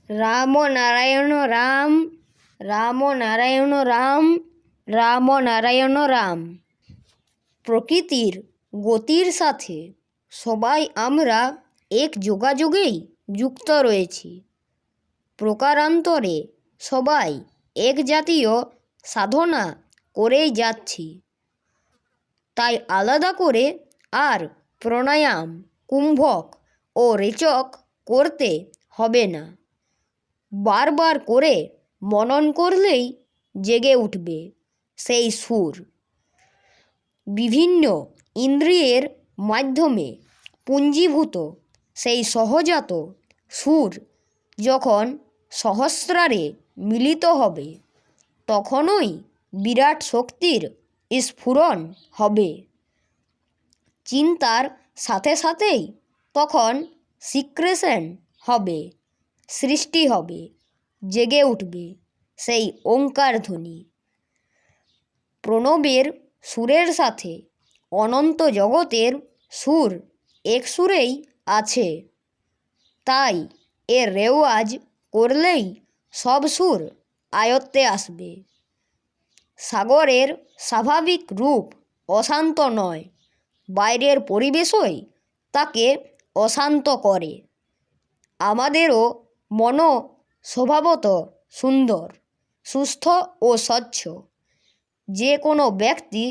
রাম নারায়ণ রাম, রাম নারায়ণ রাম, রাম নারায়ণ রাম। প্রকৃতির গতির সাথে সবাই আমরা এক যোগাযোগেই যুক্ত রয়েছি। প্রকারান্তরে সবাই এক জাতীয় সাধনা করেই যাচ্ছি। তাই আলাদা করে আর প্রাণায়াম, কুম্ভক ও রেচক করতে হবে না। বারবার করে মনন করলেই জেগে উঠবে সেই সুর। বিভিন্ন ইন্দ্রিয়ের মাধ্যমে পুঞ্জীভূত সেই সহজাত সুর যখন সহস্রারে মিলিত হবে, তখনই বিরাট শক্তির স্ফুরণ হবে। চিন্তার সাথে সাথেই তখন সিক্রেশন হবে, সৃষ্টি হবে, জেগে উঠবে সেই ওঙ্কার ধ্বনি। প্রণবের সুরের সাথে অনন্ত জগতের সুর এক সুরেই আছে। তাই এর রেওয়াজ করলেই সব সুর আয়ত্তে আসবে। সাগরের স্বাভাবিক রূপ অশান্ত নয়, বাইরের পরিবেশই তাকে অশান্ত করে। আমাদেরও মনও স্বভাবত সুন্দর, সুস্থ ও স্বচ্ছ। যে কোনো ব্যক্তি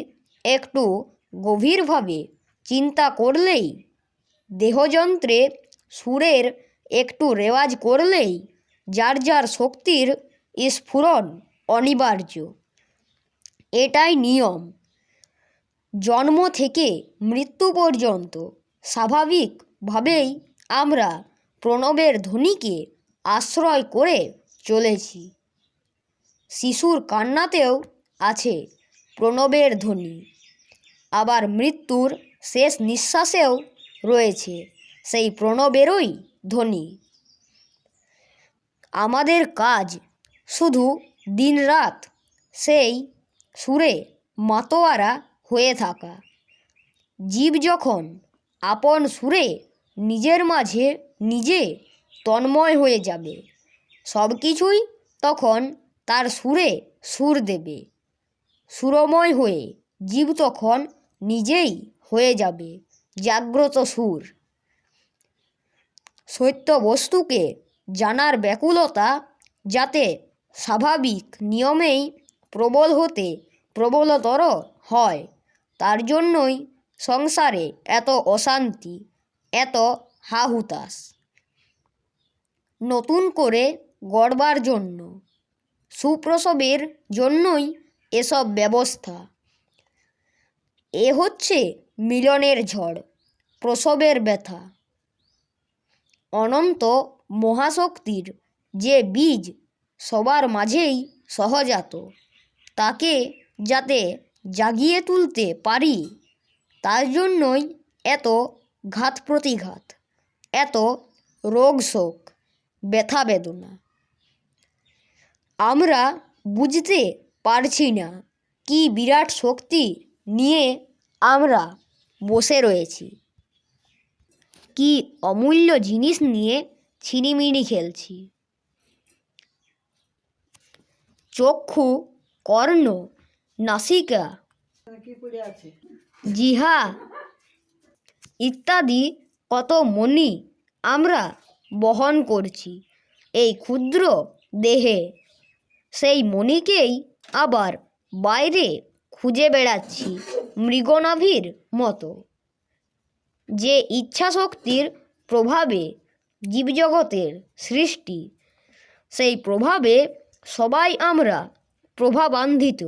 একটু গভীরভাবে চিন্তা করলেই, দেহযন্ত্রে সুরের একটু রেওয়াজ করলেই যার যার শক্তির স্ফুরণ অনিবার্য। এটাই নিয়ম। জন্ম থেকে মৃত্যু পর্যন্ত স্বাভাবিকভাবেই আমরা প্রণবের ধ্বনিকে আশ্রয় করে চলেছি। শিশুর কান্নাতেও আছে প্রণবের ধ্বনি, আবার মৃত্যুর শেষ নিঃশ্বাসেও রয়েছে সেই প্রণবেরই ধ্বনি। আমাদের কাজ শুধু দিনরাত সেই সুরে মাতোয়ারা হয়ে থাকা। জীব যখন আপন সুরে নিজের মাঝে নিজে তন্ময় হয়ে যাবে, সব কিছুই তখন তার সুরে সুর দেবে। সুরময় হয়ে জীব তখন নিজেই হয়ে যাবে জাগ্রত সুর। সত্য বস্তুকে জানার ব্যাকুলতা যাতে স্বাভাবিক নিয়মেই প্রবল হতে প্রবলতর হয়, তার জন্যই সংসারে এত অশান্তি, এত হাহুতাশ। নতুন করে গড়বার জন্য, সুপ্রসবের জন্যই এসব ব্যবস্থা। এ হচ্ছে মিলনের ঝড়, প্রসবের ব্যথা। অনন্ত মহাশক্তির যে বীজ সবার মাঝেই সহজাত, তাকে যাতে জাগিয়ে তুলতে পারি, তার জন্যই এত ঘাত প্রতিঘাত, এত রোগ শোক, ব্যথা বেদনা। আমরা বুঝতে পারছি না কি বিরাট শক্তি নিয়ে আমরা বসে রয়েছি, কি অমূল্য জিনিস নিয়ে ছিনিমিনি খেলছি। চক্ষু, কর্ণ, নাসিকা, জিহ্বা ইত্যাদি কত মণি আমরা বহন করছি এই ক্ষুদ্র দেহে। সেই মণিকেই আবার বাইরে খুঁজে বেড়াচ্ছি মৃগনাভির মতো। যে ইচ্ছাশক্তির প্রভাবে জীবজগতের সৃষ্টি, সেই প্রভাবে সবাই আমরা প্রভাবান্বিত।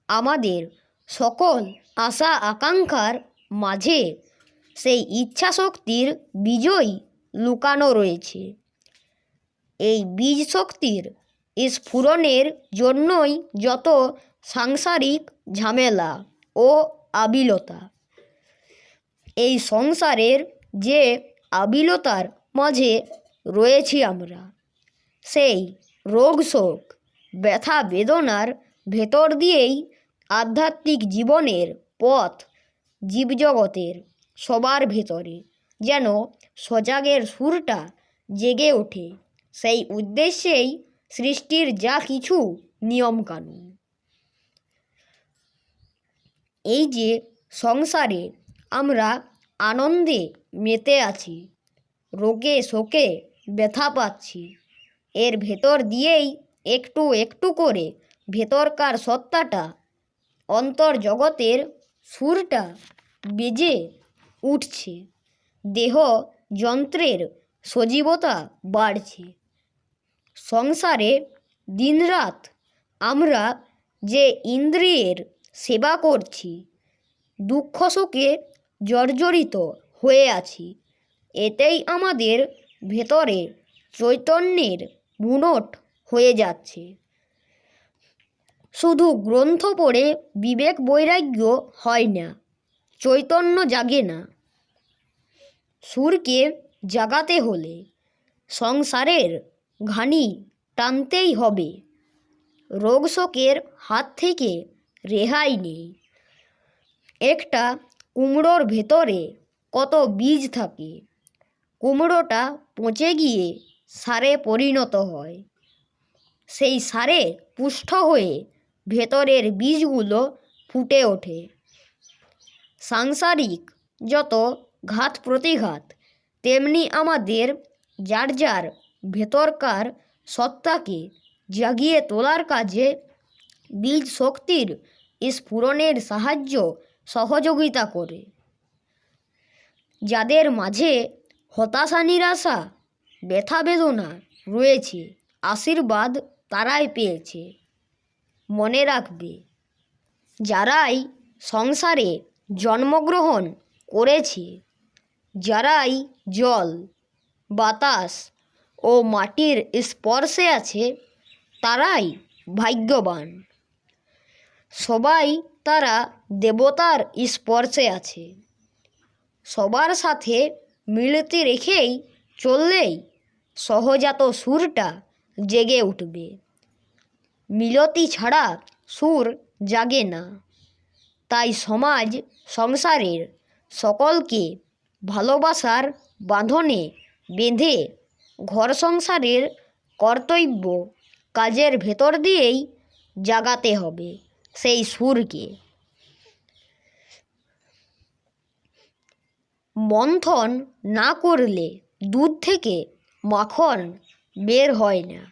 আমাদের সকল আশা আকাঙ্ক্ষার মাঝে সেই ইচ্ছাশক্তির বীজই লুকানো রয়েছে। এই বীজ শক্তির স্ফুরণের জন্যই যত সাংসারিক ঝামেলা ও আবিলতা। এই সংসারের যে আবিলতার মাঝে রয়েছি আমরা, সেই রোগ শোক, ব্যথা বেদনার ভেতর দিয়েই আধ্যাত্মিক জীবনের পথ জীবজগতের সবার ভেতরে যেন সজাগের সুরটা জেগে ওঠে সেই উদ্দেশ্যেই সৃষ্টির যা কিছু নিয়মকানুন। এই যে সংসারে আমরা আনন্দে মেতে আছি, রোগে শোকে ব্যথা পাচ্ছি, এর ভেতর দিয়েই একটু একটু করে ভেতরকার সত্তাটা, অন্তর্জগতের সুরটা বেজে উঠছে। দেহ যন্ত্রের সজীবতা বাড়ছে। সংসারে দিনরাত আমরা যে ইন্দ্রিয়ের সেবা করছি, দুঃখ শোকে জর্জরিত হয়ে আছি, এতেই আমাদের ভেতরে চৈতন্যের বুনট হয়ে যাচ্ছে। শুধু গ্রন্থ পড়ে বিবেক বৈরাগ্য হয় না, চৈতন্য জাগে না। সুরকে জাগাতে হলে সংসারের ঘানি টানতেই হবে। রোগ শোকের হাত থেকে রেহাই নেই। একটা কুমড়োর ভেতরে কত বীজ থাকে, কুমড়োটা পচে গিয়ে সারে পরিণত হয়। সেই সারে পুষ্ট হয়ে ভেতরের বীজগুলো ফুটে ওঠে। সাংসারিক যত ঘাত প্রতিঘাত, তেমনি আমাদের যার যার ভেতরকার সত্তাকে জাগিয়ে তোলার কাজে বীজ শক্তির স্ফুরণের সাহায্য সহযোগিতা করে। যাদের মাঝে হতাশা নিরাশা ব্যথা বেদনা রয়েছে, আশীর্বাদ তারাই পেয়েছে। মনে রাখবে, যারাই সংসারে জন্মগ্রহণ করেছে, যারাই জল বাতাস ও মাটির স্পর্শে আছে, তারাই ভাগ্যবান। সবাই তারা দেবতার স্পর্শে আছে। সবার সাথে মিলতি রেখেই চললেই সহজাত সুরটা জেগে উঠবে। মিলতি ছাড়া সুর জাগে না। তাই সমাজ সংসারের সকলকে ভালোবাসার বাঁধনে বেঁধে ঘর সংসারের কর্তব্য কাজের ভেতর দিয়েই জাগাতে হবে সেই সুরকে। মন্থন না করলে দুধ থেকে মাখন বের হয় না।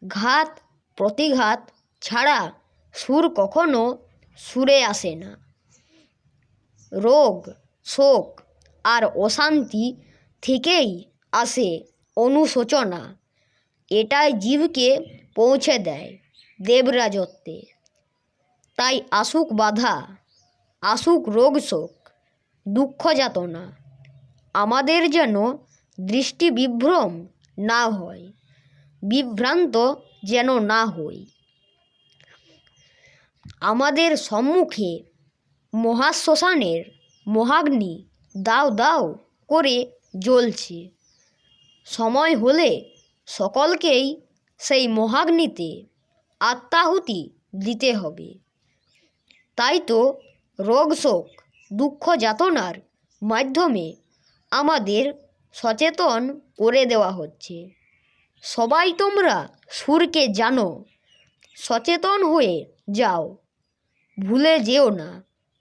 ঘাত প্রতিঘাত ছাড়া সুর কখনো সুরে আসে না। রোগ শোক আর অশান্তি থেকেই আসে অনুশোচনা। এটাই জীবকে পৌঁছে দেয় দেবরাজত্বে। তাই আসুক বাধা, আসুক রোগ শোক, দুঃখ যাতনা, আমাদের যেন দৃষ্টি বিভ্রম না হয়, বিভ্রান্ত যেন না হই। আমাদের সম্মুখে মহাশ্মশানের মহাগ্নি দাউ দাউ করে জ্বলছে। সময় হলে সকলকেই সেই মহাগ্নিতে আত্মাহুতি দিতে হবে। তাই তো রোগ শোক দুঃখ যাতনার মাধ্যমে আমাদের সচেতন করে দেওয়া হচ্ছে। সবাই তোমরা সুরকে জানো, সচেতন হয়ে যাও, ভুলে যেও না।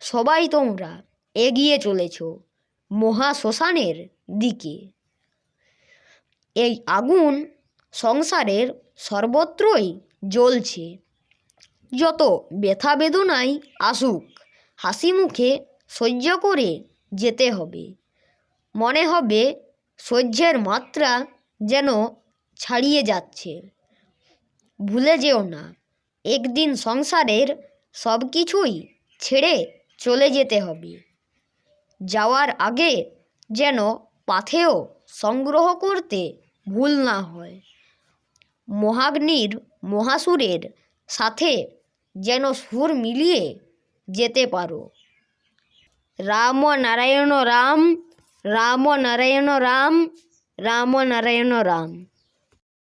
সবাই তোমরা এগিয়ে চলেছ মহাশ্মশানের দিকে। এই আগুন সংসারের সর্বত্রই জ্বলছে। যত ব্যথা বেদনাই আসুক, হাসি মুখে সহ্য করে যেতে হবে। মনে হবে সহ্যের মাত্রা যেন ছাড়িয়ে যাচ্ছে। ভুলে যেও না, একদিন সংসারের সব কিছুই ছেড়ে চলে যেতে হবে। যাওয়ার আগে যেন পাথেয় সংগ্রহ করতে ভুল না হয়। মহাগ্নির মহাসুরের সাথে যেন সুর মিলিয়ে যেতে পারো। রাম নারায়ণ রাম, রাম নারায়ণ রাম, রাম নারায়ণ রাম।